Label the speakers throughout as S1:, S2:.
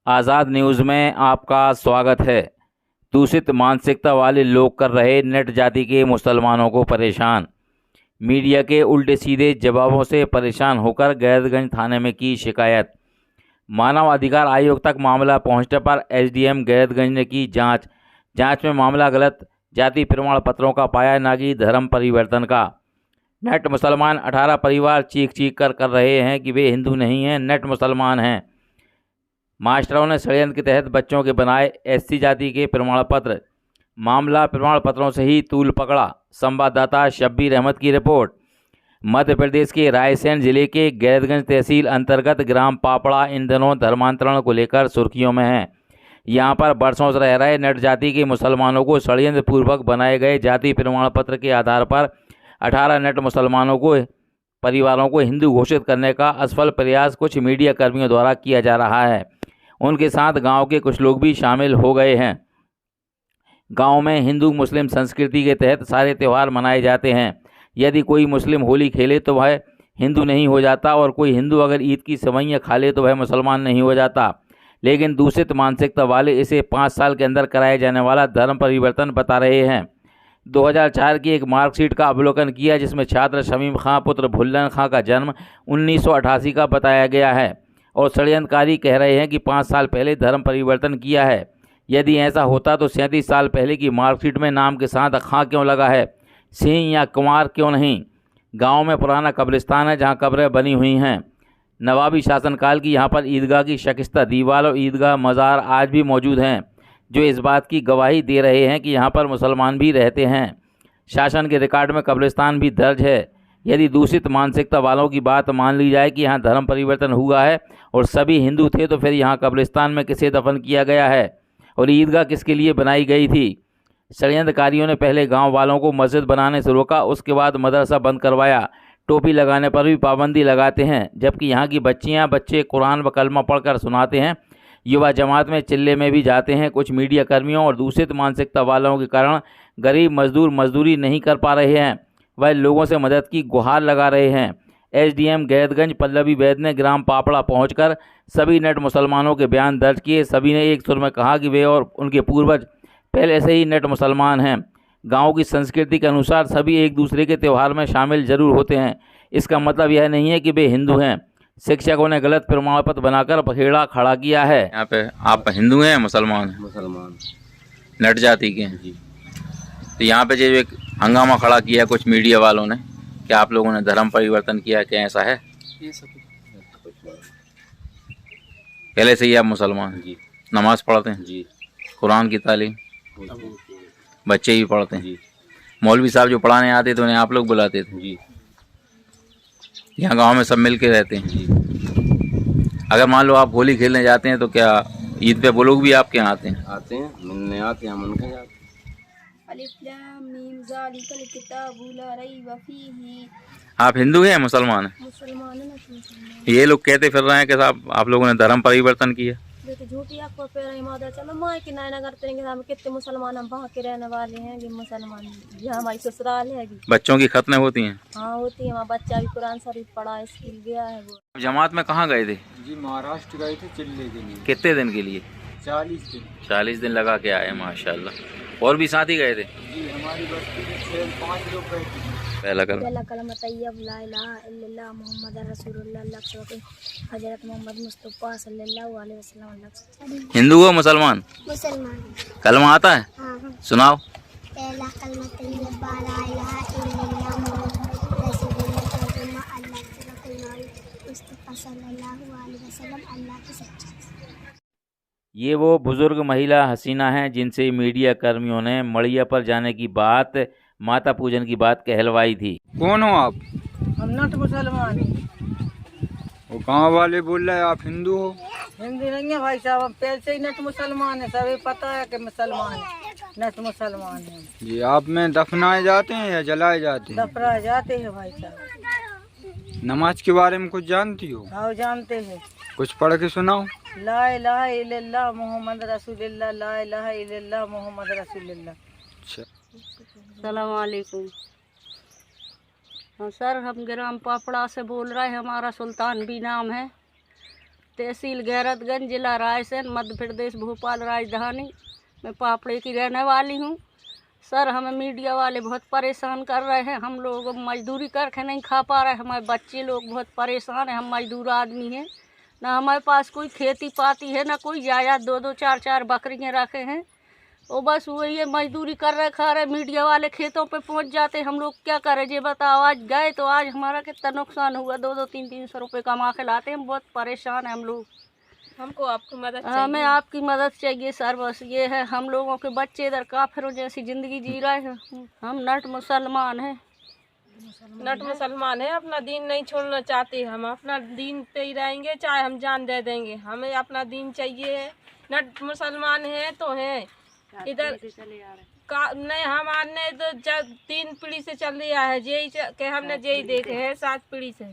S1: आज़ाद news में आपका स्वागत है। दूषित मानसिकता वाले लोग कर रहे नेट जाति के मुसलमानों को परेशान। मीडिया के उल्टे सीधे जवाबों से परेशान होकर गैरतगंज थाने में की शिकायत। मानव अधिकार आयोग तक मामला पहुंचने पर एसडीएम गैरतगंज ने की जांच में मामला गलत जाति प्रमाण पत्रों का पाया, ना कि धर्म परिवर्तन का। नेट मुसलमान 18 परिवार चीख कर रहे हैं कि वे हिंदू नहीं हैं, नेट मुसलमान हैं। मास्टरों ने षड्यंत्र के तहत बच्चों के बनाए एससी जाति के प्रमाण पत्र। मामला प्रमाण पत्रों से ही तूल पकड़ा। संवाददाता शब्बीर अहमद की रिपोर्ट। मध्य प्रदेश के रायसेन जिले के गैरतगंज तहसील अंतर्गत ग्राम पापड़ा इन दिनों धर्मांतरण को लेकर सुर्खियों में है। यहां पर बरसों से रह रहे नेट जाति के मुसलमानों को षड्यंत्र पूर्वक बनाए गए जाति प्रमाण पत्र के आधार पर 18 नेट मुसलमानों को परिवारों को हिंदू घोषित करने का असफल प्रयास कुछ मीडिया कर्मियों द्वारा किया जा रहा है। उनके साथ गांव के कुछ लोग भी शामिल हो गए हैं। गांव में हिंदू मुस्लिम संस्कृति के तहत सारे त्यौहार मनाए जाते हैं। यदि कोई मुस्लिम होली खेले तो वह हिंदू नहीं हो जाता, और कोई हिंदू अगर ईद की सेवइयां खा ले तो वह मुसलमान नहीं हो जाता। लेकिन दूषित मानसिकता वाले इसे 5 साल के अंदर कराए जाने वाला धर्म परिवर्तन बता रहे हैं। 2004 की एक मार्कशीट का अवलोकन किया, जिसमें छात्र शमीम खां पुत्र भुल्लन खां का जन्म 1988 का बताया गया है, और षड्यंत्रकारी कह रहे हैं कि 5 साल पहले धर्म परिवर्तन किया है। यदि ऐसा होता तो 37 साल पहले की मार्कशीट में नाम के साथ खां क्यों लगा है, सिंह या कुमार क्यों नहीं? गांव में पुराना कब्रिस्तान है जहां कब्रें बनी हुई हैं। नवाबी शासनकाल की यहां पर ईदगाह की शकिस्ता दीवार और ईदगाह मज़ार आज भी मौजूद हैं, जो इस बात की गवाही दे रहे हैं कि यहाँ पर मुसलमान भी रहते हैं। शासन के रिकॉर्ड में कब्रिस्तान भी दर्ज है। यदि दूषित मानसिकता वालों की बात मान ली जाए कि यहाँ धर्म परिवर्तन हुआ है और सभी हिंदू थे, तो फिर यहाँ कब्रिस्तान में किसे दफन किया गया है और ईदगाह किसके लिए बनाई गई थी? षड्यंत्रकारियों ने पहले गांव वालों को मस्जिद बनाने से रोका, उसके बाद मदरसा बंद करवाया। टोपी लगाने पर भी पाबंदी लगाते हैं, जबकि यहाँ की बच्चे कुरान व कलमा पढ़कर सुनाते हैं। युवा जमात में चिल्ले में भी जाते हैं। कुछ मीडिया कर्मियों और दूषित मानसिकता वालों के कारण गरीब मजदूर मजदूरी नहीं कर पा रहे हैं, वह लोगों से मदद की गुहार लगा रहे हैं। एसडीएम गैरतगंज पल्लवी वैद ने ग्राम पापड़ा पहुंचकर सभी नेट मुसलमानों के बयान दर्ज किए। सभी ने एक सुर में कहा कि वे और उनके पूर्वज पहले से ही नेट मुसलमान हैं। गांव की संस्कृति के अनुसार सभी एक दूसरे के त्यौहार में शामिल जरूर होते हैं। इसका मतलब यह नहीं है कि वे हिंदू हैं। शिक्षकों ने गलत प्रमाण पत्र बनाकर पखेड़ा खड़ा किया है। यहाँ पे आप हिंदू हैं मुसलमान हैं?
S2: मुसलमान
S1: नेट जाति के हैं
S2: जी।
S1: तो यहाँ पे जो एक हंगामा खड़ा किया कुछ मीडिया वालों ने, क्या आप लोगों ने धर्म परिवर्तन किया, क्या ऐसा है?
S2: ये सब कुछ
S1: पहले से ही आप मुसलमान
S2: जी।
S1: नमाज पढ़ते हैं
S2: जी।
S1: कुरान की तालीम बच्चे ही पढ़ते हैं
S2: जी।
S1: मौलवी साहब जो पढ़ाने आते थे उन्हें आप लोग बुलाते थे
S2: जी।
S1: यहाँ गांव में सब मिल के रहते हैं
S2: जी।
S1: अगर मान लो आप होली खेलने जाते हैं तो क्या ईद पे वो लोग भी आपके यहाँ आते हैं?
S2: आते हैं, मिलने आते हैं, मन के जाते हैं।
S1: आप हिंदू हैं मुसलमान हैं?
S3: मुसलमान है ना।
S1: ये लोग कहते फिर रहे हैं कि साहब आप लोगों ने धर्म परिवर्तन किया।
S3: देखो झूठी आपको पैर मादा चलो माँ की नायना करते हैं कि हम कितने मुसलमान हम वहाँ के रहने वाले हैं कि मुसलमान यहाँ हमारी ससुराल है।
S1: बच्चों की खतने होती हैं?
S3: हाँ होती है। हमारा बच्चा भी कुरान शरीफ पढ़ा स्कूल गया है। वो
S1: जमात में कहाँ गए थे
S2: जी? महाराष्ट्र गए थे चिल्ले के लिए।
S1: कितने दिन के लिए?
S2: 40 दिन।
S1: 40 दिन लगा के आए माशाल्लाह। और भी साथ ही गए थे?
S2: जी, हमारी बस्ती में 6-5 लोग गए थे।
S1: पहला
S3: कलमा तैयब ला इलाहा इल्लल्लाह मुहम्मद रसूलुल्लाह हजरत मोहम्मद मुस्तफा सल्लल्लाहु अलैहि वसल्लम।
S1: हिंदू हो मुसलमान?
S3: मुसलमान।
S1: कलमा आता है?
S3: हाँ।
S1: सुनाओ।
S3: पहला कलमा तैयब ला इलाहा इल्लल्लाह मुहम्मद रसूलुल्लाह मुस्तफा सल्लल्लाहु अलैहि वसल्लम अल्लाह की सच्चाई।
S1: ये वो बुजुर्ग महिला हसीना हैं जिनसे मीडिया कर्मियों ने मड़िया पर जाने की बात, माता पूजन की बात कहलवाई थी।
S2: कौन हो आप?
S4: हम नट मुसलमान हैं।
S2: वो गाँव वाले बोल रहे हैं आप हिंदू हो।
S4: हिंदी नहीं है भाई साहब, हम पहले से ही नट मुसलमान है, सभी पता है कि मुसलमान है, नट मुसलमान है
S2: जी। आप में दफनाए जाते हैं या जलाए जाते हैं?
S4: दफरा जाते हैं भाई साहब।
S2: नमाज के बारे में कुछ जानती हो?
S4: हाँ जानते हैं।
S2: कुछ पढ़ के सुनाओ।
S4: ला इलाहा इल्लल्लाह मुहम्मद रसूलुल्लाह, ला इलाहा इल्लल्लाह मुहम्मद रसूलुल्लाह।
S2: अच्छा।
S5: सलाम वालेकुम। हाँ सर, हम ग्राम पापड़ा से बोल रहे हैं, हमारा सुल्तान भी नाम है। तहसील गैरतगंज, जिला रायसेन, मध्य प्रदेश, भोपाल राजधानी। मैं पापड़े की रहने वाली हूँ। सर, हमें मीडिया वाले बहुत परेशान कर रहे हैं। हम लोग मजदूरी करके नहीं खा पा रहे। हमारे बच्चे लोग बहुत परेशान हैं। हम मजदूर आदमी हैं, ना हमारे पास कोई खेती पाती है, ना कोई जायदाद। 2-2, 4-4 बकरियाँ रखे हैं और बस वही है, मजदूरी कर रहे खा रहे। मीडिया वाले खेतों पे पहुंच जाते, हम लोग क्या करें ये बताओ। आज गए तो आज हमारा कितना नुकसान हुआ। 2-2, 3-300 रुपये कमा के लाते हैं। हम बहुत परेशान हैं हम लोग।
S6: हमको आपकी मदद चाहिए।
S5: हमें आपकी मदद चाहिए सर। बस ये है, हम लोगों के बच्चे इधर काफिरों जैसी ज़िंदगी जी रहे हैं। हम नट मुसलमान हैं।
S6: नट मुसलमान है, अपना दीन नहीं छोड़ना चाहते। हम अपना दीन पे ही रहेंगे, चाहे हम जान दे देंगे। हमें अपना दीन चाहिए है। नट मुसलमान है तो हैं इधर का नहीं। हमारे तो 3 पीढ़ी से चल रहा है यही के हमने यही देखे हैं 7 पीढ़ी से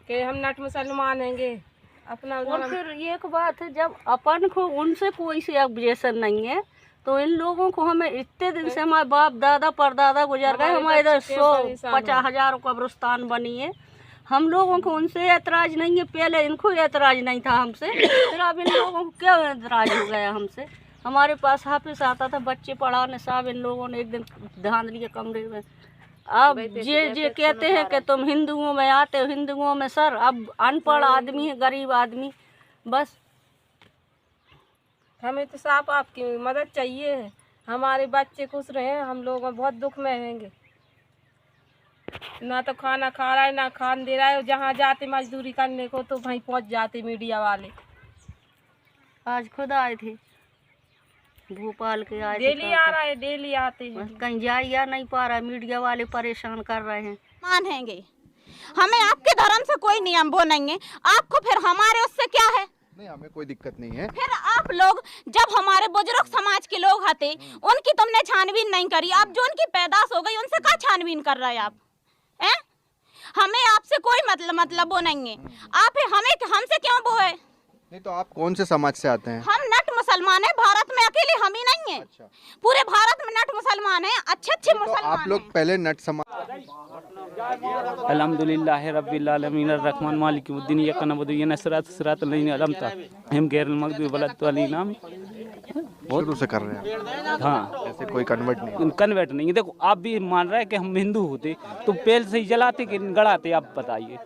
S6: कि हम नट मुसलमान हैंगे अपना।
S5: और फिर एक बात है, जब अपन को उनसे कोई से ऑब्जेक्शन नहीं है तो इन लोगों को हमें इतने दिन से हमारे बाप दादा परदादा गुजर गए। हमारे इधर 150 हज़ार कब्रिस्तान बनी है। हम लोगों को उनसे एतराज़ नहीं है। पहले इनको एतराज़ नहीं था हमसे, फिर अब इन लोगों को क्या एतराज़ हो गया हमसे। हमारे पास हाफिज आता था बच्चे पढ़ाने, साहब इन लोगों ने एक दिन धांध लिए कमरे में। अब ये कहते हैं कि तुम हिंदुओं में आते हो, हिंदुओं में। सर, अब अनपढ़ आदमी है, गरीब आदमी। बस
S6: हमें तो साफ आपकी मदद चाहिए है। हमारे बच्चे खुश रहे, हम लोग बहुत दुख में रहेंगे। ना तो खाना खा रहा है, ना खान दे रहा है। जहाँ जाते मजदूरी करने को तो वहीं पहुँच जाते मीडिया वाले।
S5: आज खुद आए थे, भोपाल के आए थे।
S6: डेली आ रहा है, डेली आते हैं।
S5: कहीं जा या नहीं पा रहा। मीडिया वाले परेशान कर रहे हैं।
S7: मानेंगे हमें आपके धर्म से कोई नियम वो नहीं है। आपको फिर हमारे उससे क्या है?
S8: नहीं, हमें कोई दिक्कत नहीं है।
S7: फिर आप लोग जब हमारे बुजुर्ग समाज के लोग आते, उनकी तुमने छानबीन नहीं करी। अब जो उनकी पैदाश हो गई उनसे क्या छानबीन कर रहे हैं आप? हैं? हमें आपसे कोई मतलब वो नहीं है। आप हमें हमसे क्यों वो है?
S8: नहीं तो आप कौन से समाज से आते हैं?
S7: हम नट मुसलमान हैं। भारत में अकेले हम ही नहीं है।
S8: अच्छा।
S7: पूरे भारत में नट मुसलमान हैं, अच्छे
S8: तो
S7: मुसलमान
S8: आप लोग पहले नट समाज।
S9: अल्हम्दुलिल्लाह रब्बिल आलमीन अर्रहमान मालिक यौमिद्दीन इय्याका नअबुदु व इय्याका नस्तईन सिरातल लज़ीना अनअमता अलैहिम गैरिल मग़दूबि वलद्दालिन।
S8: शुरू से कर रहे हैं?
S9: हाँ,
S8: ऐसे कोई कन्वर्ट नहीं?
S9: कन्वर्ट नहीं। देखो, आप भी मान रहे हैं कि हम हिंदू होते तो पहले से ही जलाते कि गड़ाते, आप बताइए।